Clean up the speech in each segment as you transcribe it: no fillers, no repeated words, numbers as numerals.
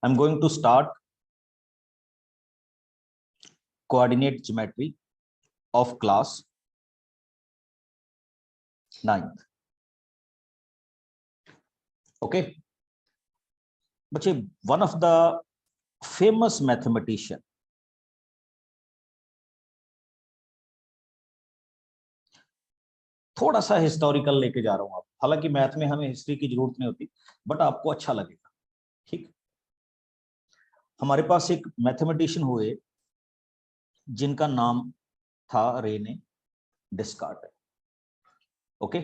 I'm going to start coordinate geometry of class 9th. Okay, बच्चे, one of the famous mathematician, थोड़ा सा historical लेके जा रहा हूं आप, हालांकि मैथ में हमें हिस्ट्री की जरूरत नहीं होती, बट आपको अच्छा लगेगा। ठीक, हमारे पास एक मैथमेटिशियन हुए जिनका नाम था रेने डिस्कार्ट। ओके,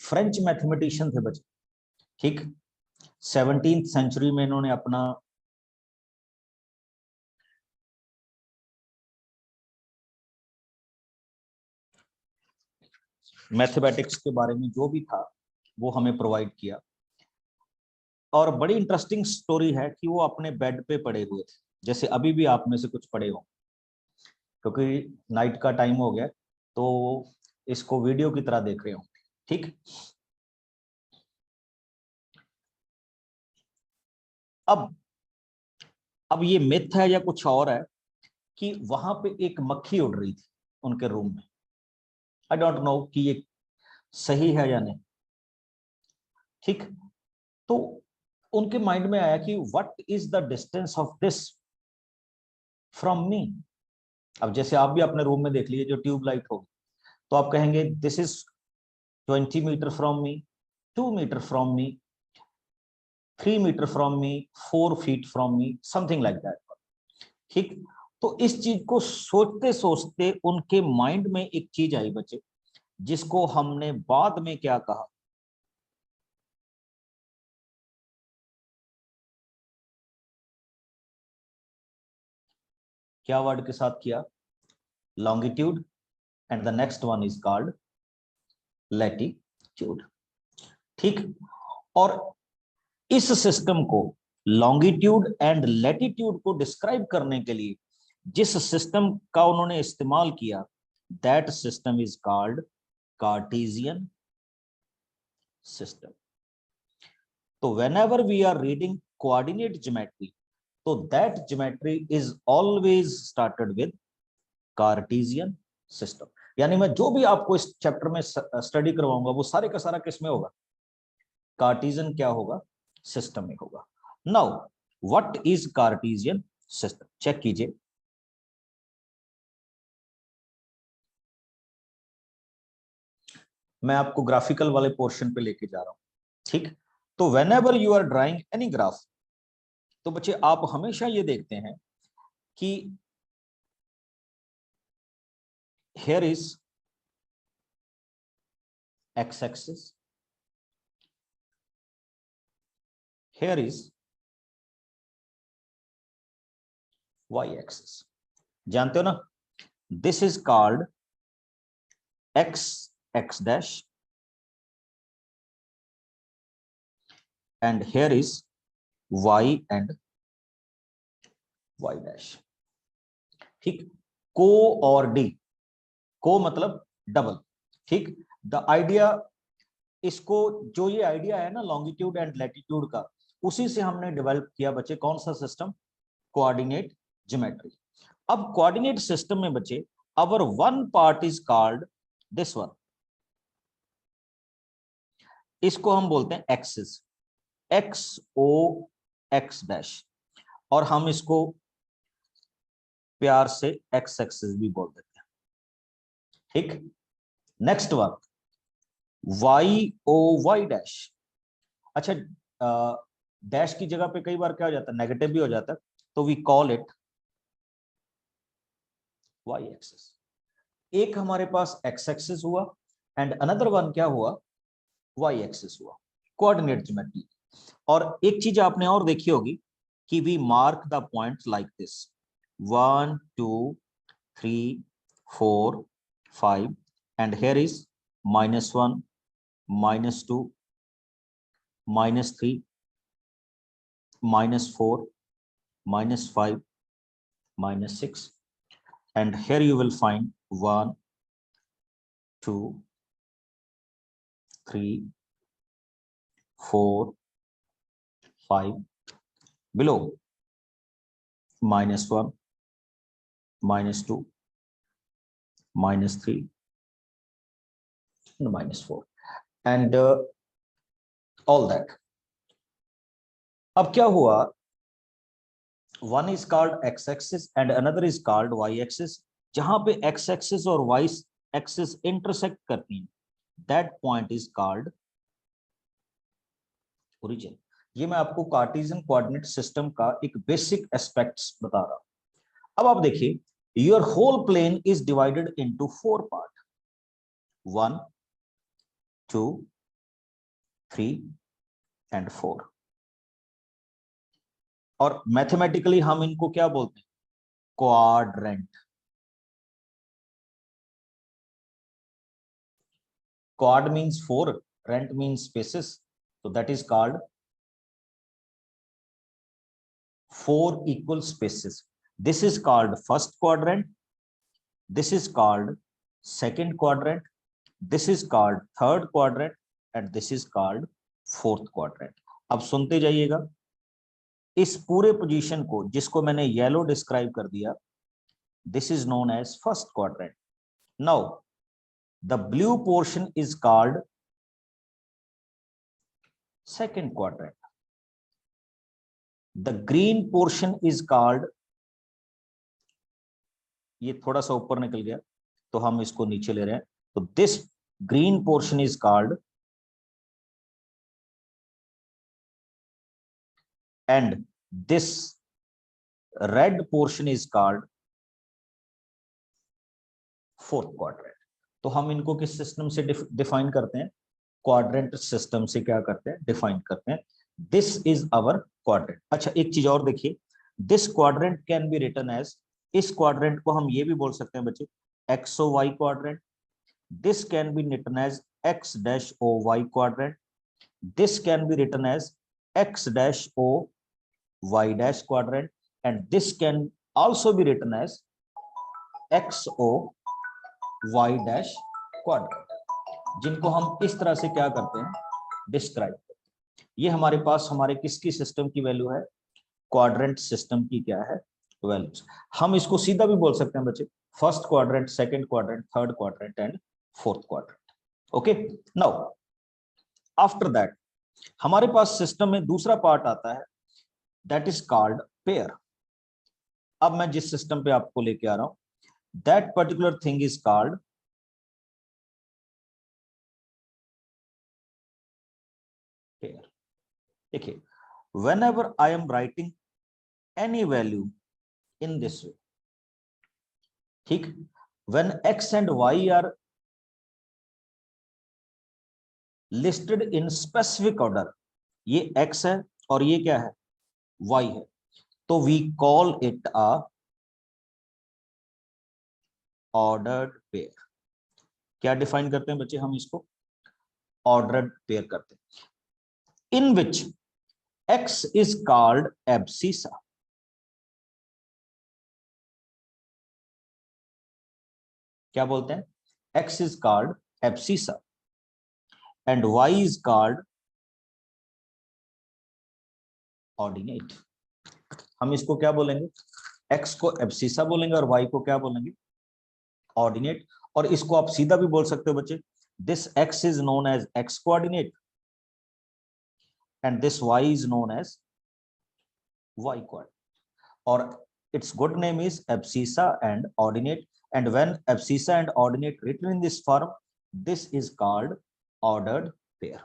फ्रेंच मैथमेटिशियन थे बच्चे। ठीक, 17th सेंचुरी में इन्होंने अपना मैथमेटिक्स के बारे में जो भी था वो हमें प्रोवाइड किया। और बड़ी इंटरेस्टिंग स्टोरी है कि वो अपने बेड पे पड़े हुए थे, जैसे अभी भी आप में से कुछ पड़े हो, क्योंकि नाइट का टाइम हो गया तो इसको वीडियो की तरह देख रहे हो। ठीक, अब ये मिथ है या कुछ और है कि वहां पे एक मक्खी उड़ रही थी उनके रूम में। आई डोंट नो कि ये सही है या नहीं। ठीक, तो उनके माइंड में आया कि what is the distance of this from me. अब जैसे आप भी अपने रूम में देख लीजिए, जो ट्यूब लाइट होगी तो आप कहेंगे this is 20 metre from me, 2 metre from me, 3 metre from me, 4 feet from me, something like that. ठीक, तो इस चीज को सोचते सोचते उनके माइंड में एक चीज आई बच्चे, जिसको हमने बाद में क्या कहा, क्या वर्ड के साथ किया, longitude, and the next one is called latitude. ठीक, और इस सिस्टम को, लॉन्गिट्यूड एंड लैटिट्यूड को डिस्क्राइब करने के लिए जिस सिस्टम का उन्होंने इस्तेमाल किया, that system is called Cartesian system. तो whenever we are reading coordinate geometry, तो that geometry is always started with Cartesian system. यानी मैं जो भी आपको इस चैप्टर में स्टडी करवाऊंगा वो सारे का सारा किस में होगा, कार्टेशियन क्या होगा, सिस्टम में होगा। Now what is Cartesian system, check कीजिए। मैं आपको ग्राफिकल वाले पोर्शन पे लेके जा रहा हूं। ठीक, तो whenever you are drawing any graph, तो बच्चे आप हमेशा ये देखते हैं कि here is x-axis, here is y-axis। जानते हो ना, this is called x dash, and here is y and y dash। ठीक, को और डी, को मतलब डबल। ठीक, द आइडिया, इसको जो ये आइडिया है ना लॉन्गिट्यूड एंड लैटिट्यूड का, उसी से हमने डेवलप किया बच्चे कौन सा सिस्टम, कोऑर्डिनेट ज्योमेट्री। अब कोऑर्डिनेट सिस्टम में बच्चे our one part is called this one, इसको हम बोलते हैं axis, X O X dash, और हम इसको प्यार से एक्स एक्सिस भी बोल देते हैं। ठीक, next one Y O Y dash. अच्छा, डैश की जगह पे कई बार क्या हो जाता है, नेगेटिव भी हो जाता है, तो we call it Y axis. एक हमारे पास एक्स एक्सिस हुआ एंड अनदर वन क्या हुआ, वाई एक्सिस हुआ, कोऑर्डिनेट ज्योमेट्री। और एक चीज आपने और देखी होगी कि we mark the points like this, 1 2 3 4 5, and here is -1 -2 -3 -4 -5 -6, and here you will find 1 2 3 4 5 below -1, -2, -3 and -4 and all that. अब क्या हुआ, one is called x axis and another is called y axis. जहां पे x axis और y axis intersect करती हैं, that point is called origin. ये मैं आपको कार्टेशियन कोऑर्डिनेट सिस्टम का एक बेसिक एस्पेक्ट्स बता रहा हूं। अब आप देखिए, your whole plane is divided into 4 part, 1, 2, 3 and 4 और मैथमेटिकली हम इनको क्या बोलते हैं, quadrant. Quad means 4, rent means spaces, so that is called 4 equal spaces. This is called first quadrant, this is called second quadrant, this is called third quadrant and this is called fourth quadrant. अब सुनते जाइएगा, इस पूरे position को जिसको मैंने yellow describe कर दिया, this is known as first quadrant. Now the blue portion is called second quadrant, the green portion is called, ये थोड़ा सा ऊपर निकल गया तो हम इसको नीचे ले रहे हैं, तो this green portion is called, and this red portion is called fourth quadrant. तो हम इनको किस सिस्टम से डिफाइन करते हैं, क्वाड्रेंट सिस्टम से क्या करते हैं, डिफाइन करते हैं। This is our quadrant. अच्छा एक चीज और देखिए, this quadrant can be written as, इस क्वाड्रेंट को हम ये भी बोल सकते हैं बच्चे X O Y quadrant, this can be written as X dash O Y quadrant, this can be written as X dash O Y dash quadrant and this can also be written as X O Y dash quadrant, जिनको हम इस तरह से क्या करते हैं, describe करते हैं। ये हमारे पास हमारे किसकी सिस्टम की वैल्यू है, क्वाड्रेंट सिस्टम की क्या है वैल्यूज। हम इसको सीधा भी बोल सकते हैं बच्चे, first quadrant, second quadrant, third quadrant and fourth quadrant. Okay, now after that हमारे पास सिस्टम में दूसरा पार्ट आता है, दैट इज कॉल्ड पेयर। अब मैं जिस सिस्टम पे आपको लेके आ रहा हूं, that particular thing is called pair. देखिए, whenever I am writing any value in this way, ठीक, when x and y are listed in specific order, ये x है और ये क्या है, y है, तो we call it a ordered pair। क्या डिफाइन करते हैं बच्चे हम इसको, ऑर्डर्ड पेयर करते हैं, in which x is called abscissa। क्या बोलते हैं, x is called abscissa and y is called ordinate। हम इसको क्या बोलेंगे, x को abscissa बोलेंगे और y को क्या बोलेंगे, ऑर्डिनेट। और इसको आप सीधा भी बोल सकते हो बच्चे, this x is known as x coordinate and this y is known as y coordinate, or its good name is abscissa and ordinate, and when abscissa and ordinate written in this form, this is called ordered pair।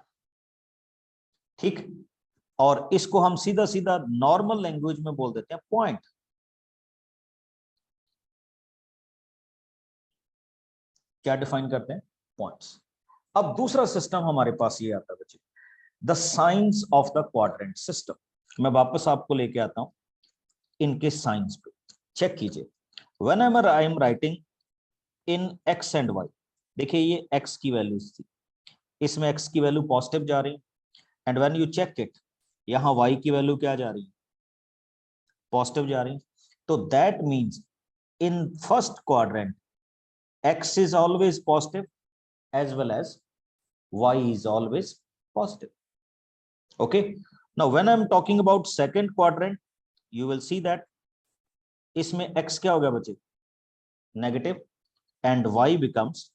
ठीक, और इसको हम सीधा सीधा normal language में बोल देते हैं पॉइंट। क्या डिफाइन करते हैं, पॉइंट्स। अब दूसरा सिस्टम हमारे पास ये आता है बच्चे, the science of the quadrant system. मैं वापस आपको लेके आता हूं इनके साइंस पे, चेक कीजिए। whenever I am writing in x and y, देखिए ये x की वैल्यूज थी, इसमें x की वैल्यू पॉजिटिव जा रही है, and when you check it, यहां y की वैल्यू क्या जा रही है, पॉजिटिव जा रही है। तो that means in first quadrant x is always positive as well as y is always positive। okay, now when I am talking about second quadrant, you will see that इसमें x क्या हो गया बच्चे, negative, and y becomes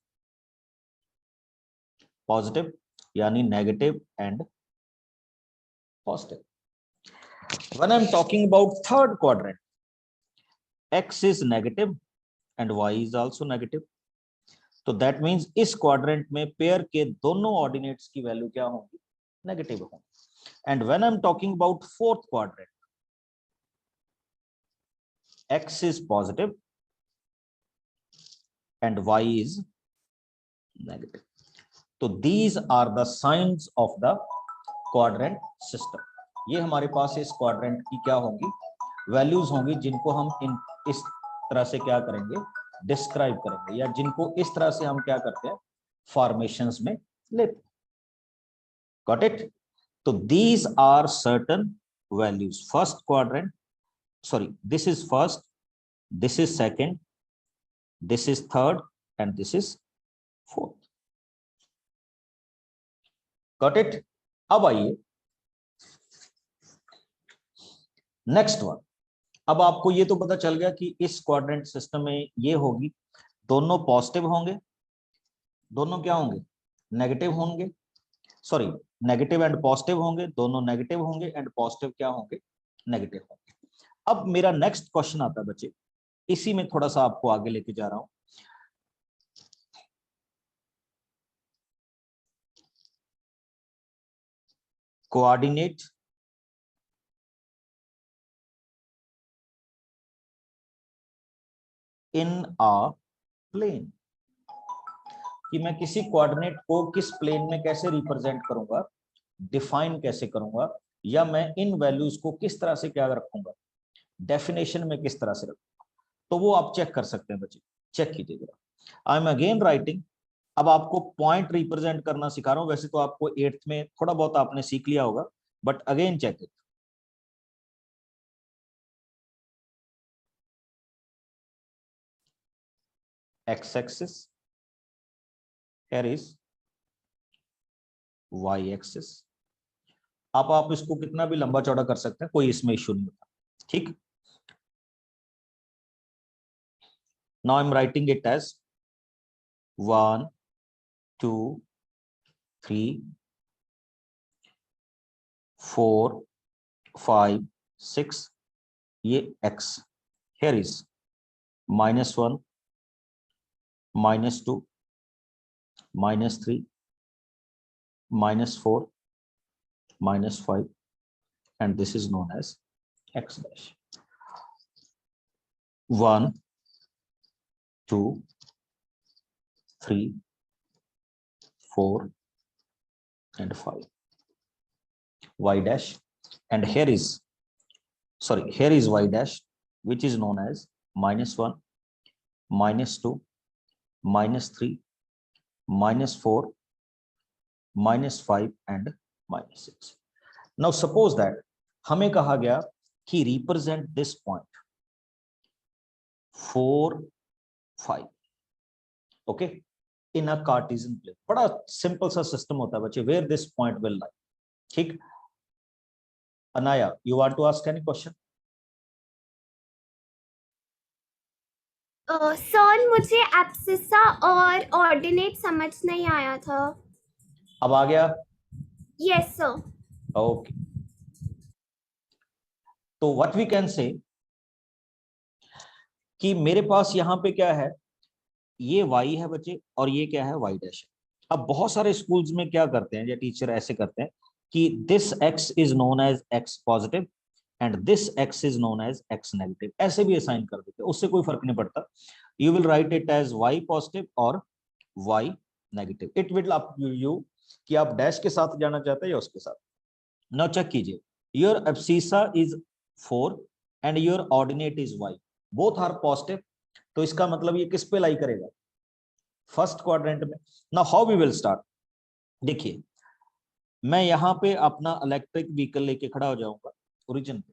positive, यानी negative and positive. When I am talking about third quadrant, x is negative and y is also negative, तो that means इस quadrant में pair के दोनों ऑर्डिनेट्स की वैल्यू क्या होंगी, नेगेटिव होंगी। And when I am talking about fourth quadrant, x is positive and y is negative, तो these are the signs of the quadrant system। ये हमारे पास इस क्वाड्रेंट की क्या होंगी, वैल्यूज होंगी, जिनको हम इस तरह से क्या करेंगे, डिस्क्राइब करेंगे, या जिनको इस तरह से हम क्या करते हैं, फॉर्मेशंस में लेते हैं। Got it? तो these are certain values, first quadrant, sorry, this is first, this is second, this is third and this is fourth। Got it? अब आइए नेक्स्ट वन। अब आपको ये तो पता चल गया कि इस क्वाड्रेंट सिस्टम में ये होगी, दोनों पॉजिटिव होंगे, दोनों क्या होंगे, नेगेटिव होंगे, सॉरी नेगेटिव एंड पॉजिटिव होंगे, दोनों नेगेटिव होंगे एंड पॉजिटिव क्या होंगे, नेगेटिव होंगे। अब मेरा नेक्स्ट क्वेश्चन आता है बच्चे, इसी में थोड़ा सा आपको आगे लेके जा रहा हूं। कोऑर्डिनेट इन अ प्लेन, कि मैं किसी कोऑर्डिनेट को किस प्लेन में कैसे रिप्रेजेंट करूंगा, डिफाइन कैसे करूंगा, या मैं इन वैल्यूज को किस तरह से क्या रखूंगा, डेफिनेशन में किस तरह से रखूंगा, तो वो आप चेक कर सकते हैं बच्चे। चेक कीजिए जरा, आई एम अगेन राइटिंग। अब आपको पॉइंट रिप्रेजेंट करना सिखा रहा हूं, वैसे तो आपको 8th में थोड़ा बहुत आपने सीख लिया होगा, but again check it. X axis, here is y axis. आप इसको कितना भी लंबा चौड़ा कर सकते हैं, कोई इसमें इश्यू नहीं होता, ठीक। Now I am writing it as 1 2 3 4 5 6, ये x, here is -1 -2 -3 -4 -5 and this is known as x dash। 1 2 3 4 and 5, y dash, and here is, sorry, here is y dash, which is known as -1 -2 -3 -4 -5 and -6। now suppose that हमें कहा गया कि represent this point 4 5, okay, in a Cartesian plane। बड़ा simple सा system होता है बच्चे, where this point will lie, ठीक। Anaya, you want to ask any question? Sir मुझे एब्सिसा और ऑर्डिनेट समझ नहीं आया था। अब आ गया? Yes sir. ओके, तो व्हाट वी कैन से कि मेरे पास यहाँ पे क्या है, ये y है बच्चे, और ये क्या है, y डैश। अब बहुत सारे स्कूल्स में क्या करते हैं, या टीचर ऐसे करते हैं कि this x is known as x positive and this x is known as x negative, ऐसे भी असाइन कर देते हैं, उससे कोई फर्क नहीं पड़ता। You will write it as y positive और y negative, it will up you कि आप डैश के साथ जाना चाहते हैं या उसके साथ। नाउ चेक कीजिए, your abscissa is 4 and your ordinate is y, both are positive, तो इसका मतलब ये किस पे लाई करेगा, फर्स्ट क्वाड्रेंट में। Now how we will start, देखिए मैं यहां पे अपना इलेक्ट्रिक व्हीकल लेके खड़ा हो जाऊंगा ओरिजिन पे,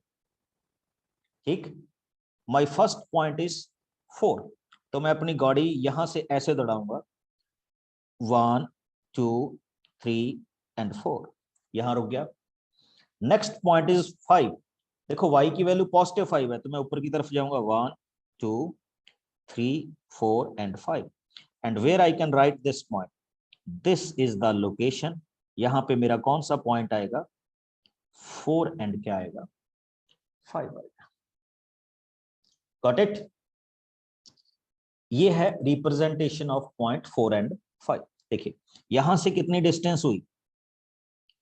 ठीक। माय फर्स्ट पॉइंट इज 4, तो मैं अपनी गाड़ी यहां से ऐसे दौड़ाऊंगा 1 2 3 एंड 4, यहां रुक गया। Next point is 5। देखो y की वैल्यू पॉजिटिव 5 है, तो मैं ऊपर की तरफ जाऊंगा 1 2 3 4 and 5, and where I can write this point, this is the location. यहां पे मेरा कौन सा पॉइंट आएगा, 4 एंड क्या आएगा, 5 आएगा। Got it. ये है रिप्रेजेंटेशन ऑफ पॉइंट 4 एंड 5। देखिए यहां से कितनी डिस्टेंस हुई,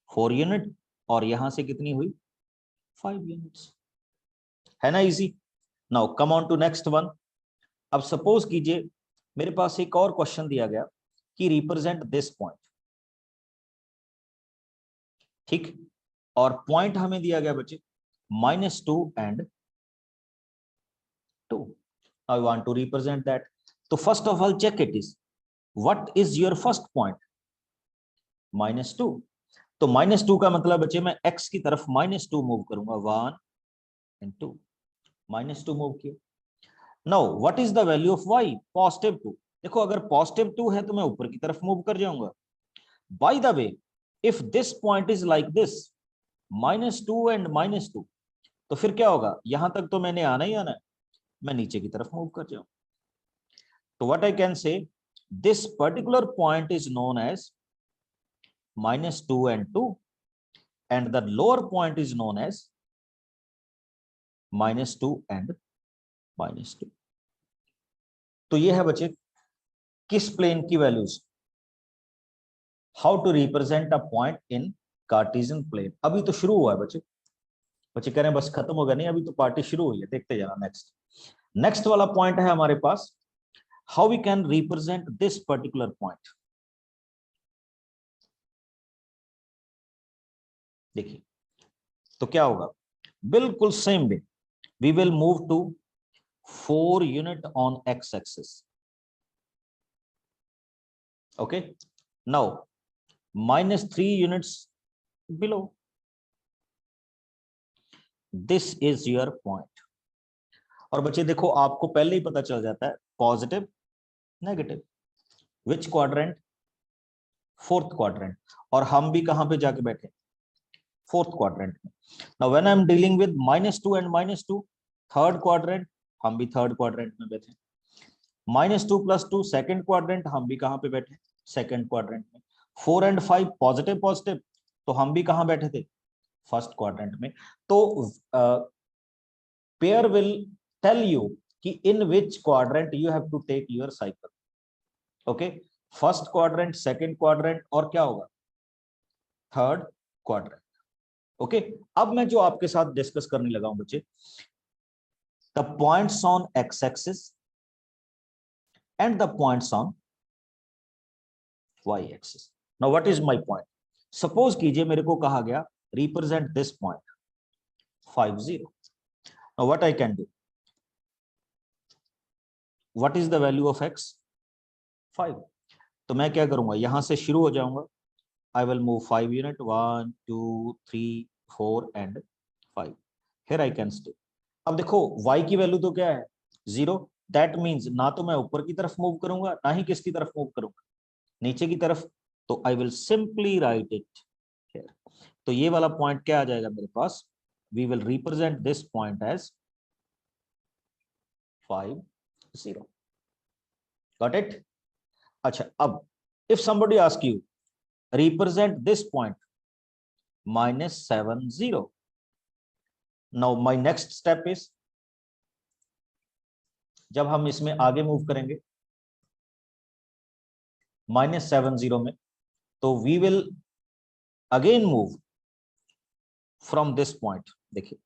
4 यूनिट, और यहां से कितनी हुई, 5 यूनिट्स, है ना easy. Now come on to next one. अब सपोज कीजिए मेरे पास एक और क्वेश्चन दिया गया कि रिप्रेजेंट दिस पॉइंट, ठीक, और पॉइंट हमें दिया गया बच्चे -2 and 2। I want to represent that. तो first of all check it is, what is your first point, -2। तो -2 का मतलब बच्चे मैं x की तरफ -2 मूव करूंगा, 1 एंड 2, -2 मूव किया। Now what is the value of y, +2। देखो अगर +2 है तो मैं ऊपर की तरफ मूव कर जाऊंगा। By the way, if this point is like this, -2 and -2, तो फिर क्या होगा, यहां तक तो मैंने आना ही आना है, मैं नीचे की तरफ मूव कर जाऊं। तो what I can say, this particular point is known as -2 and 2, and the lower point is known as -2 and -2। तो ये है बच्चे किस प्लेन की values, how to represent a point in Cartesian plane. अभी तो शुरू हुआ है बच्चे, बच्चे कह रहे हैं बस खत्म हो गया, नहीं अभी तो पार्टी शुरू हुई है, देखते जाना। नेक्स्ट वाला पॉइंट है हमारे पास, how we can represent this particular point. देखिए तो क्या होगा, बिल्कुल same way, we will move to 4 unit on x axis। okay, now -3 units below, this is your point। और बच्चे देखो आपको पहले ही पता चल जाता है, पॉजिटिव नेगेटिव, विच क्वाड्रेंट, 4th क्वाड्रेंट, और हम भी कहां पे जाके बैठे, 4th क्वाड्रेंट में। Now when I am dealing with -2 and -2, 3rd quadrant, हम भी 3rd क्वाड्रेंट में बैठे। -2 + 2 2nd क्वाड्रेंट, हम भी कहां पे बैठे, 2nd क्वाड्रेंट में। 4 एंड 5 पॉजिटिव पॉजिटिव, तो हम भी कहां बैठे थे, 1st क्वाड्रेंट में। तो पेयर विल टेल यू कि in which quadrant you have to take your cycle. Okay, 1st quadrant, 2nd quadrant, और क्या होगा, 3rd क्वाड्रेंट। ओके, अब मैं जो आपके साथ डिस्कस करने लगा हूं बच्चे, the points on x axis and the points on y axis. Now what is my point, suppose कीजिए मेरे को कहा गया represent this point 5 0। Now what I can do, what is the value of x, 5। तो मैं क्या करूंगा, यहां से शुरू हो जाऊंगा, I will move 5 unit, 1 2 3 4 and 5, here I can stay. अब देखो y की वैल्यू तो क्या है, 0, दैट मींस ना तो मैं ऊपर की तरफ मूव करूंगा, ना ही किसकी तरफ मूव करूंगा, नीचे की तरफ। तो I will simply write it here. तो ये वाला पॉइंट क्या आ जाएगा मेरे पास, we will represent this point as 5 0। Got it. अच्छा, अब if somebody ask you represent this point -7 0, now my next step is, जब हम इसमें आगे मूव करेंगे -7 0 में, तो we will again move from this point. देखिए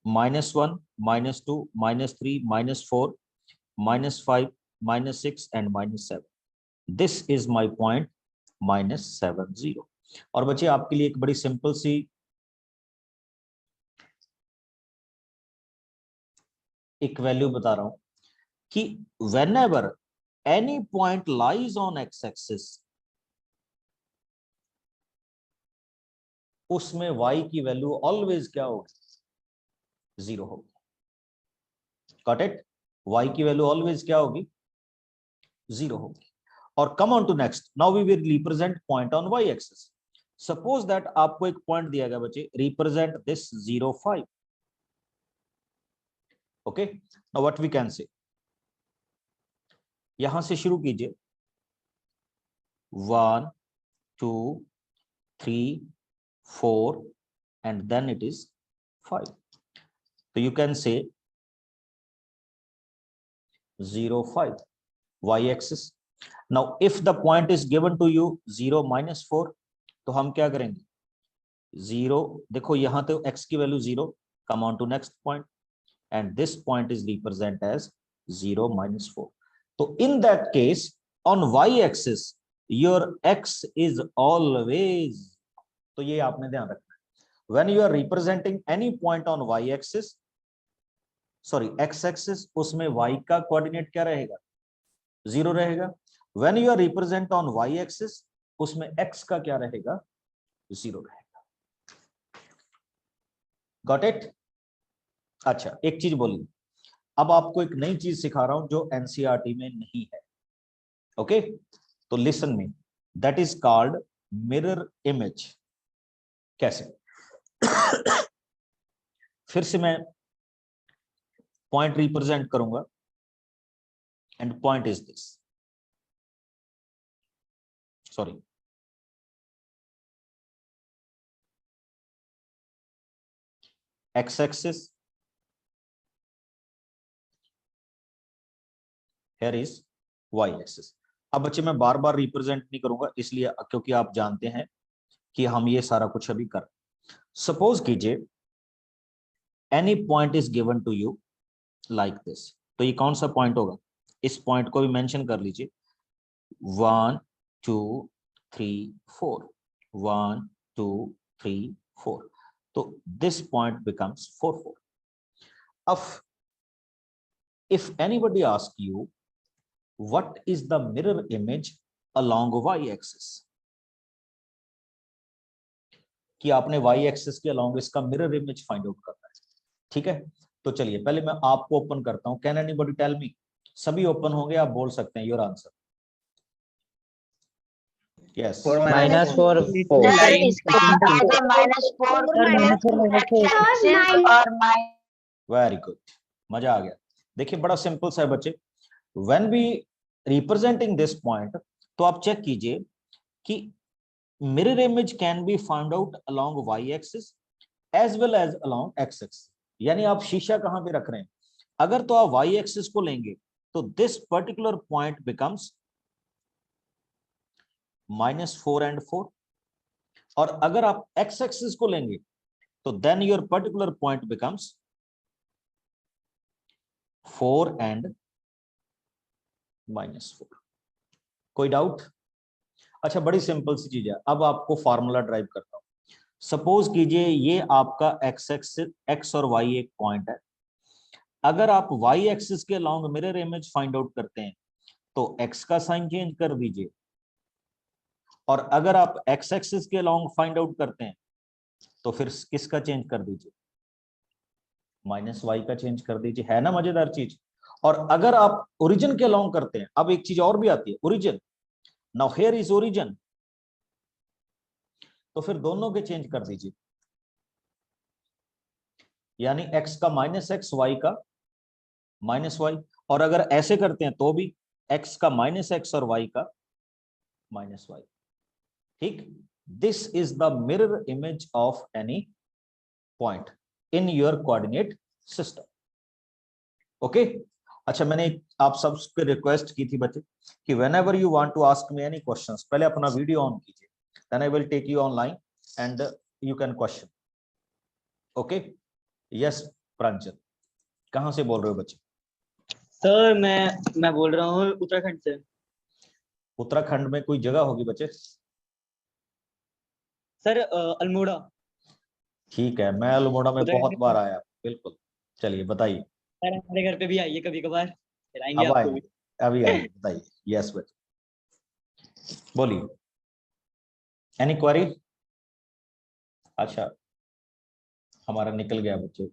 -1 -2 -3 -4 -5 -6 and -7, this is my point -7 0। और बच्चे आपके लिए एक बड़ी सिंपल सी एक वैल्यू बता रहा हूं कि whenever any point lies on x axis, उसमें y की वैल्यू ऑलवेज क्या होगी, 0 होगी। गॉट इट, y की वैल्यू ऑलवेज क्या होगी, 0 होगी। और come on to next, now we will represent point on y axis. Suppose that आपको एक पॉइंट दिया गया बच्चे, represent this 0 5. Okay, now what we can say, यहां से शुरू कीजिए 1 2 3 4 and then it is 5. So you can say 0 5 y-axis. Now if the point is given to you 0 -4, तो हम क्या करेंगे, 0, देखो यहां तो x की value 0, come on to next point and this point is represent as 0 -4. तो in that case on y-axis your x is always, तो ये आपने ध्यान रखना है, when you are representing any point on y-axis, sorry x-axis, उसमें y का coordinate क्या रहेगा, 0 रहेगा. when you are represent on y-axis, उसमें x का क्या रहेगा, 0 रहेगा. Got it. अच्छा एक चीज बोलिए, अब आपको एक नई चीज सिखा रहा हूं जो एनसीईआरटी में नहीं है. ओके, तो listen me, that is called mirror image. कैसे, फिर से मैं पॉइंट रिप्रेजेंट करूंगा and point is this, sorry x-axis, here is y-axis. अब बच्चे मैं बार बार रिप्रेजेंट नहीं करूंगा इसलिए क्योंकि आप जानते हैं कि हम ये सारा कुछ अभी कर. सपोज कीजिए any point is given to you like this, तो ये कौन सा पॉइंट होगा, इस पॉइंट को भी मेंशन कर लीजिए 1 2 3 4 1 2 3 4, तो दिस पॉइंट बिकम्स 4 4. अब if anybody ask you what is the mirror image along y-axis, कि आपने y-axis के along इसका mirror image find out करना है. ठीक है, तो चलिए पहले मैं आपको ओपन करता हूं. कैन एनीबॉडी टेल मी, सभी ओपन होंगे, आप बोल सकते हैं your answer. Yes, -4 very good, मजा आ गया. देखिए बड़ा सिंपल सा है बच्चे, when we representing this point, तो आप चेक कीजिए कि mirror image can be found out along Y axis as well as along X axis. यानी आप शीशा कहां पे रख रहे हैं, अगर तो आप वाई एक्सिस को लेंगे तो this particular point becomes -4 and 4, और अगर आप एक्स एक्सिस को लेंगे तो then your particular point becomes 4 and -4. कोई डाउट? अच्छा बड़ी सिंपल सी चीज है, अब आपको फार्मूला ड्राइव करता हूं. सपोज कीजिए ये आपका एक्स एक्सिस, एक्स और वाई एक पॉइंट है. अगर आप वाई एक्सिस के along mirror image find out करते हैं तो एक्स का साइन चेंज कर दीजिए, और अगर आप एक्स एक्सिस के अलोंग फाइंड आउट करते हैं तो फिर किसका चेंज कर दीजिए, -y का चेंज कर दीजिए. है ना मजेदार चीज. और अगर आप ओरिजिन के अलोंग करते हैं, अब एक चीज और भी आती है, origin. Now here is origin, तो फिर दोनों के चेंज कर दीजिए, यानी x का -x, y का -y. और अगर ऐसे करते हैं तो भी x का -x और y का -y. ठीक, this is the mirror image of any point in your coordinate system. Okay, अच्छा मैंने आप सबसे रिक्वेस्ट की थी बच्चे कि whenever you want to ask me any questions, पहले अपना वीडियो ऑन कीजिए, then I will take you online and you can question. Okay, yes Pranjal, कहां से बोल रहे हो बच्चे? सर मैं बोल रहा हूँ उत्तराखंड से. उत्तराखंड में कोई जगह होगी बच्चे? सर अल्मोड़ा. ठीक है, मैं अल्मोड़ा में बहुत उत्तराखंड बार आया. बिल्कुल, चलिए बताइए. सर हमारे घर पे भी आइए कभी कभार, खिलाएंगे अब आपको आए, भी. अभी आइए, बताइए. यस बच्चे बोलिए, एनी क्वेरी? अच्छा हमारा निकल गया बच्चे.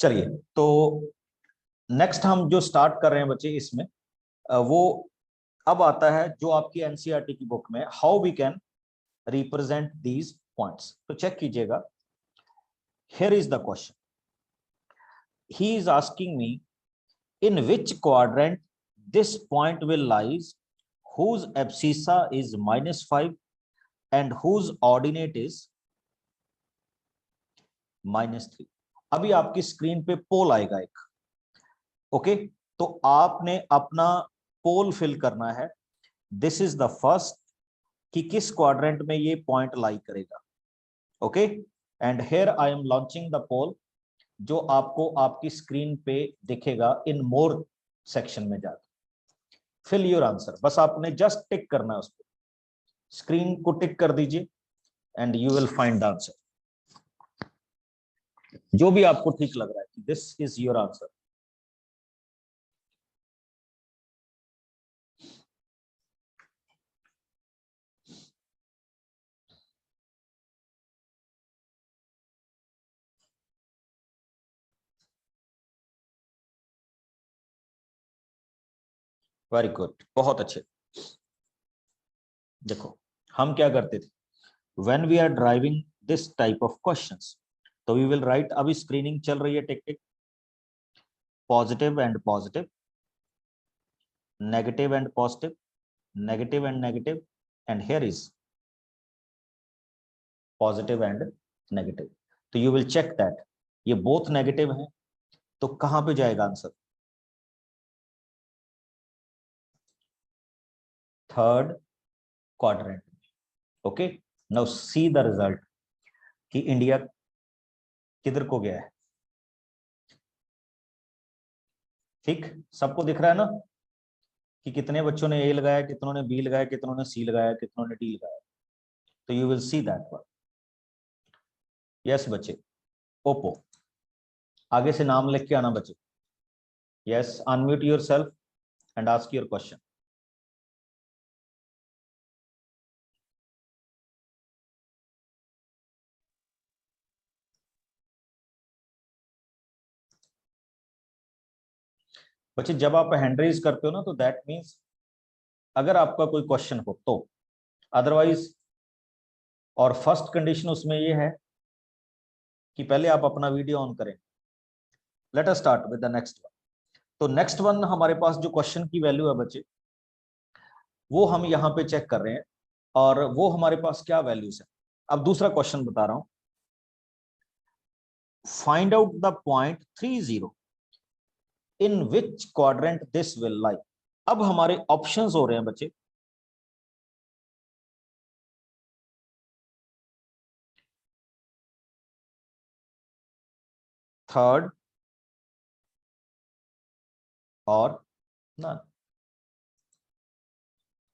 चलिए तो नेक्स्ट हम जो स्टार्ट कर रहे हैं बच्चे, इसमें वो अब आता है जो आपकी एनसीईआरटी की बुक में, how we can represent these points. तो चेक कीजिएगा, here is the question, he is asking me in which quadrant this point will lies, whose abscissa is -5 and whose ordinate is -3। अभी आपकी screen पे पोल आएगा एक, okay, तो आपने अपना पोल फिल करना है। दिस इज द फर्स्ट, कि किस क्वाड्रेंट में ये पॉइंट लाई करेगा, okay. And here I am launching the poll, जो आपको आपकी स्क्रीन पे दिखेगा इन मोर सेक्शन में जाकर। फिल योर आंसर, बस आपने जस्ट टिक करना है उस पर, स्क्रीन को टिक कर दीजिए and you will find the answer, जो भी आपको ठीक लग रहा है। This is your answer. Very good, बहुत अच्छे। देखो हम क्या करते थे, when we are driving this type of questions, तो वी विल राइट, अभी स्क्रीनिंग चल रही है, tick tick, positive and positive, negative and positive, negative and negative, and here is positive and negative. तो यू विल चेक दैट ये both negative हैं, तो कहां पे जाएगा answer, third quadrant. Okay, now see the result, कि India किधर को गया है। ठीक, सबको दिख रहा है ना, कि कितने बच्चों ने ए लगाया, कितनों ने बी लगाया, कितनों ने सी लगाया, कितनों ने डी लगाया। तो you will see that one. Yes बच्चे, ओप्पो, आगे से नाम लिख के आना बच्चे। Yes, unmute yourself and ask your question. बच्चे जब आप हैंड रेज करते हो ना, तो दैट मीन्स अगर आपका कोई क्वेश्चन हो तो, अदरवाइज, और फर्स्ट कंडीशन उसमें ये है कि पहले आप अपना वीडियो ऑन करें। Let us start with the next one. तो नेक्स्ट वन हमारे पास जो क्वेश्चन की वैल्यू है बच्चे, वो हम यहाँ पे चेक कर रहे हैं, और वो हमारे पास क्या वैल्यूज है। अब दूसरा क्वेश्चन बता रहा हूं, find out the point 30 in which quadrant this will lie. अब हमारे ऑप्शंस हो रहे हैं बच्चे, थर्ड और नन।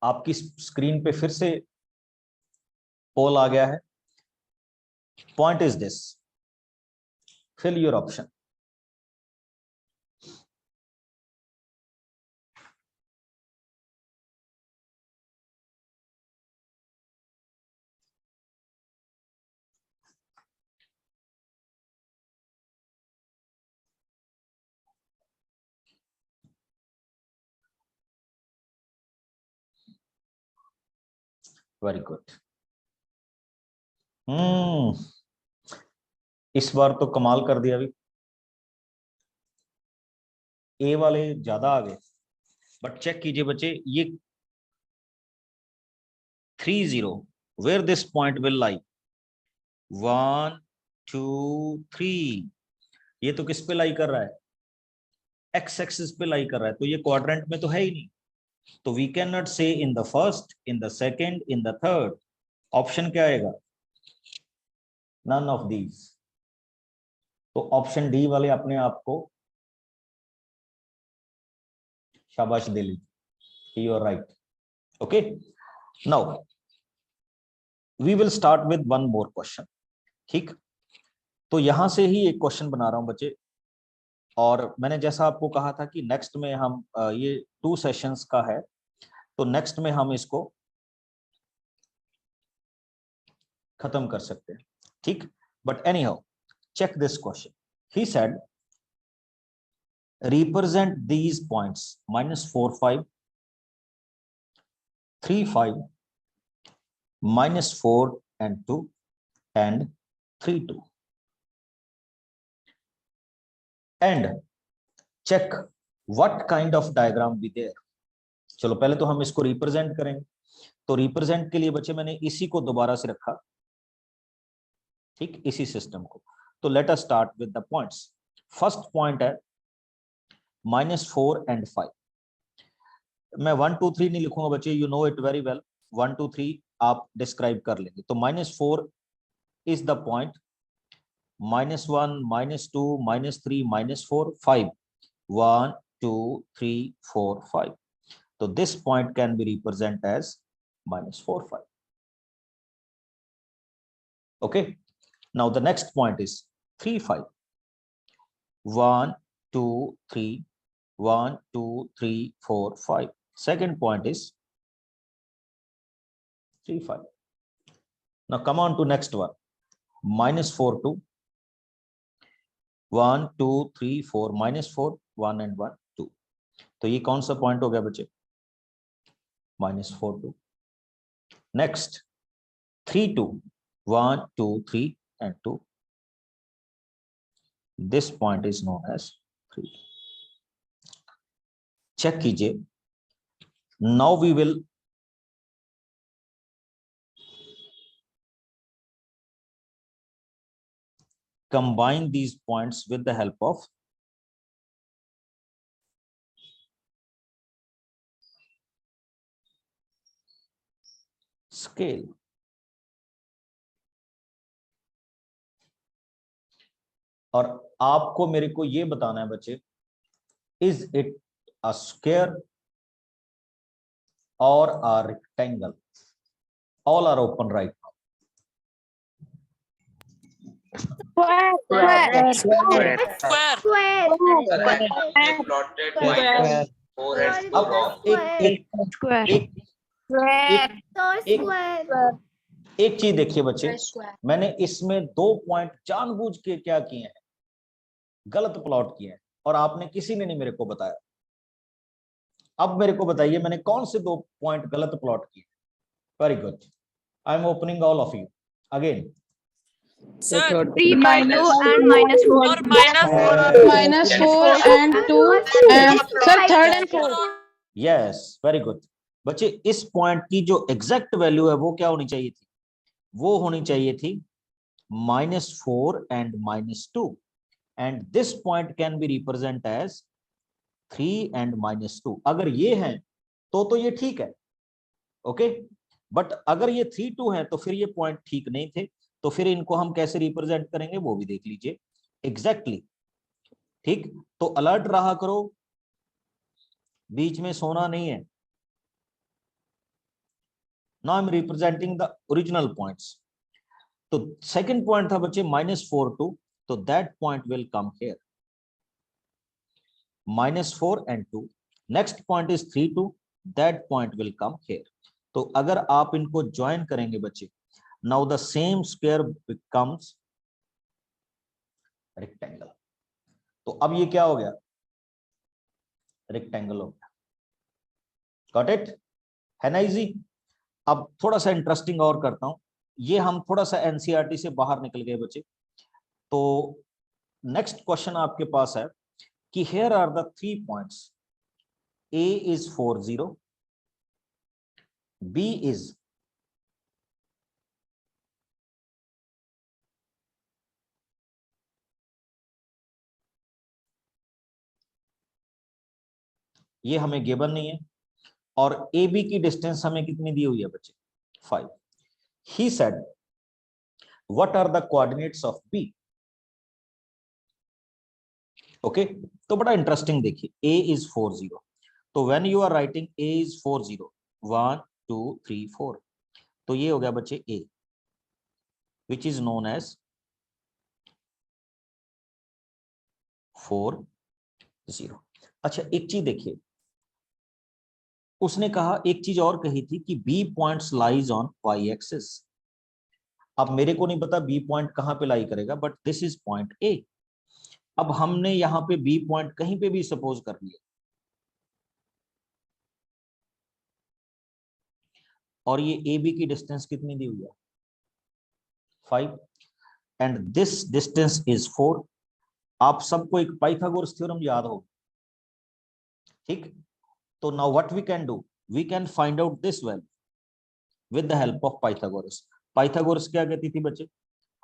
आपकी स्क्रीन पे फिर से पोल आ गया है, point is this, fill your option. Very good. इस बार तो कमाल कर दिया, अभी ए वाले ज्यादा आ गए। बट चेक कीजिए बच्चे, ये 30 where this point will lie, 1 2 3, ये तो किस पे लाई कर रहा है, एक्स एक्सिस पे लाई कर रहा है, तो ये क्वाड्रेंट में तो है ही नहीं। तो we can not say in the first, in the second, in the third. Option क्या आएगा, नन ऑफ दीज। तो ऑप्शन डी वाले अपने आप को शाबाश दे लीजिए, you are right. Okay, now we will start with one more question. ठीक, तो यहां से ही एक क्वेश्चन बना रहा हूं बच्चे, और मैंने जैसा आपको कहा था कि नेक्स्ट में हम ये 2 सेशंस का है, तो नेक्स्ट में हम इसको खत्म कर सकते हैं। ठीक, but any how, check this question. He said, represent these points, -4 5, 3 5 -4 and 2 and 3 2 and check what kind of diagram be there. चलो पहले तो हम इसको रिप्रेजेंट करेंगे। तो रिप्रेजेंट के लिए बच्चे मैंने इसी को दोबारा से रखा, ठीक, इसी सिस्टम को। तो let us start with the points. First point है -4 and 5। मैं 1 2 3 नहीं लिखूंगा बच्चे, you know it very well. 1 2 3 आप डिस्क्राइब कर लेंगे। तो -4 is the point, -1 -2 -3 -4 5 1 2 3 4 5। So this point can be represented as -4 5. Okay. Now the next point is 3 5 1 2 3 1 2 3 4 5. Second point is 3 5. Now come on to next one, -4 2 1 2 3 4 -4 1 and 1 2। तो ये कौन सा point हो गया बच्चे? -4 2। Next 3 2 1 2 3 and 2। This point is known as 3। Check कीजिए। Now we will combine these points with the help of scale। और आपको मेरे को ये बताना है बच्चे, इज इट अ स्क्वायर और a rectangle? All are open right now. Square. अब एक चीज देखिए बच्चे, मैंने इसमें 2 पॉइंट जानबूझ के क्या किए हैं, गलत प्लॉट किए हैं, और आपने किसी ने नहीं मेरे को बताया। अब मेरे को बताइए मैंने कौन से 2 पॉइंट गलत प्लॉट किए? Very good, I am opening all of you again. Sir, 3 by 2 and -4 और -4 and 2 sir 3rd and 4th। Yes very good बच्चे, इस पॉइंट की जो एग्जैक्ट वैल्यू है वो क्या होनी चाहिए थी? वो होनी चाहिए थी -4 and -2 and this point can be represented as 3 and -2। अगर ये है तो ये ठीक है, ओके। बट अगर ये 3 2 है तो फिर ये पॉइंट ठीक नहीं थे। तो फिर इनको हम कैसे रिप्रेजेंट करेंगे वो भी देख लीजिए एग्जैक्टली, ठीक। तो अलर्ट रहा करो, बीच में सोना नहीं है। Now I am representing the original points. तो सेकंड पॉइंट था बच्चे -4 2, तो that point will come here, -4 and 2। Next point is 3 2, that point will come here. तो अगर आप इनको ज्वाइन करेंगे बच्चे, now the same square becomes rectangle. तो अब ये क्या हो गया? रेक्टेंगल हो गया। Got it? है ना इजी? अब थोड़ा सा इंटरेस्टिंग और करता हूं, ये हम थोड़ा सा एनसीईआरटी से बाहर निकल गए बच्चे। तो नेक्स्ट क्वेश्चन आपके पास है कि here are the 3 points, A is 4 0, B is ये हमें गिवन नहीं है, और ए बी की डिस्टेंस हमें कितनी दी हुई है बच्चे? 5। He said what are the coordinates of B? Okay, तो बड़ा इंटरेस्टिंग देखिए, ए इज 4 0, तो when you are writing A is 4 0 1 2 3 4, तो ये हो गया बच्चे ए, विच इज नोन एज 4 0। अच्छा एक चीज देखिए, उसने कहा, एक चीज और कही थी कि B points lies on Y axis. अब मेरे को नहीं पता बी पॉइंट कहां पे लाई करेगा, but this is point A. अब हमने यहां पे बी पॉइंट कहीं पे भी सपोज कर लिया, और ये ए बी की डिस्टेंस कितनी दी हुई है 5 एंड दिस डिस्टेंस इज 4। आप सबको एक पाइथागोरस थ्योरम याद हो, ठीक। तो now what we can do, we can find out this value with the help of Pythagoras. Pythagoras क्या कहती थी बच्चे,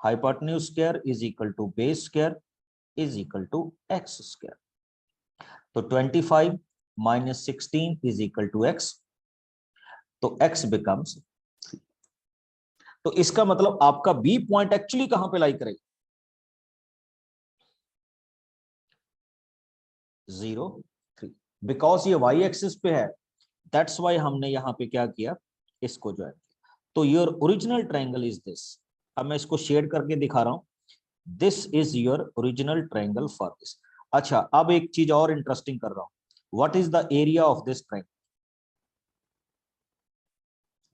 hypotenuse square is equal to base square is equal to X square. तो 25 minus 16 is equal to X, तो x becomes 3। तो इसका मतलब आपका बी पॉइंट एक्चुअली कहां पे लाई करेगा 0 3, बिकॉज ये y एक्सिस पे है, दैट्स वाई हमने यहां पे क्या किया, इसको ज्वाइन किया। तो your original triangle is this. अब मैं इसको शेड करके दिखा रहा हूं, this is your original triangle for this. अच्छा, अब एक चीज और इंटरेस्टिंग कर रहा हूं, what is the area of this triangle.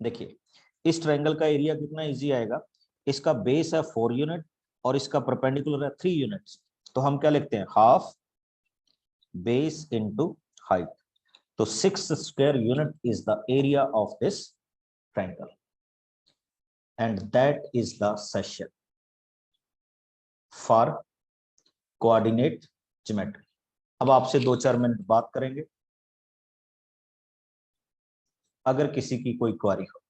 देखिए इस ट्रायंगल का एरिया कितना इजी आएगा, इसका बेस है 4 यूनिट और इसका परपेंडिकुलर है 3 यूनिट्स, तो हम क्या लिखते हैं हाफ बेस इनटू हाइट। तो 6 square unit is the area of this triangle and that is the session for coordinate geometry. अब आपसे 2-4 मिनट बात करेंगे, अगर किसी की कोई क्वेरी हो।